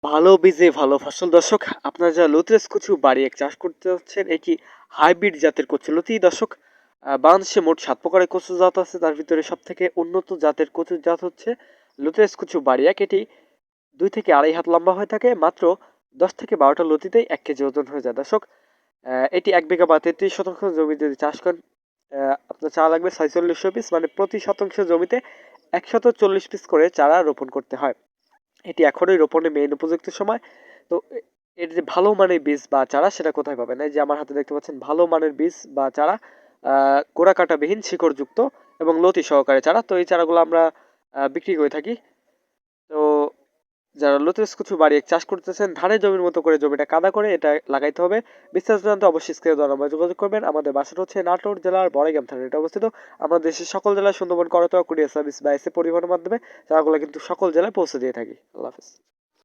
ভালো বীজে ভালো ফসল। দর্শক, আপনারা যারা লতিরাজ কচু বাড়িয়ে চাষ করতে যাচ্ছেন, এটি হাইব্রিড জাতের কচু লতি। দর্শক, বাংলাদেশে মোট 7 প্রকারের কচু জাত আছে। তার ভিতরে সবথেকে উন্নত জাতের কচু জাত হচ্ছে লতিরাজ কচু বাড়িয়াক। এটি 2 থেকে আড়াই হাত লম্বা হয়ে থাকে। মাত্র 10 থেকে 12টা লতিতেই 1 কেজি ওজন হয়ে যায়। দর্শক, এটি 1 বিঘা বা 33 শতাংশ জমি যদি চাষ করেন, আপনার চারা লাগবে 4600 পিস, মানে প্রতি শতাংশ জমিতে 140 পিস করে চারা রোপণ করতে হয়। এটি এখনই রোপণে মেইন উপযুক্ত সময়। তো এর যে ভালো মানের বীজ বা চারা সেটা কোথায় পাবেন? এই যে আমার হাতে দেখতে পাচ্ছেন ভালো মানের বীজ বা চারা, গোড়া কাঁটাবিহীন শিকড়যুক্ত এবং লতি সহকারে চারা। তো এই চারাগুলো আমরা বিক্রি করে থাকি। তো যারা লতিরাজ কচু বাড়িয়ে চাষ করতেছেন, ধানের জমির মতো করে জমিটা কাদা করে এটা লাগাইতে হবে। বিস্তারিত জানতে অবশ্যই স্ক্রিনে দেওয়া নাম্বারে যোগাযোগ করবেন। আমাদের বাসাটা হচ্ছে নাটোর জেলার বড়াইগ্রাম থানায় এটা অবস্থিত। আমরা দেশের সকল জেলায় সুন্দরবন করতোয়া কুরিয়ার সার্ভিস বা এসে পরিবহনের মাধ্যমে চারাগুলো কিন্তু সকল জেলায় পৌঁছে দিয়ে থাকি। আল্লাহ হাফেজ।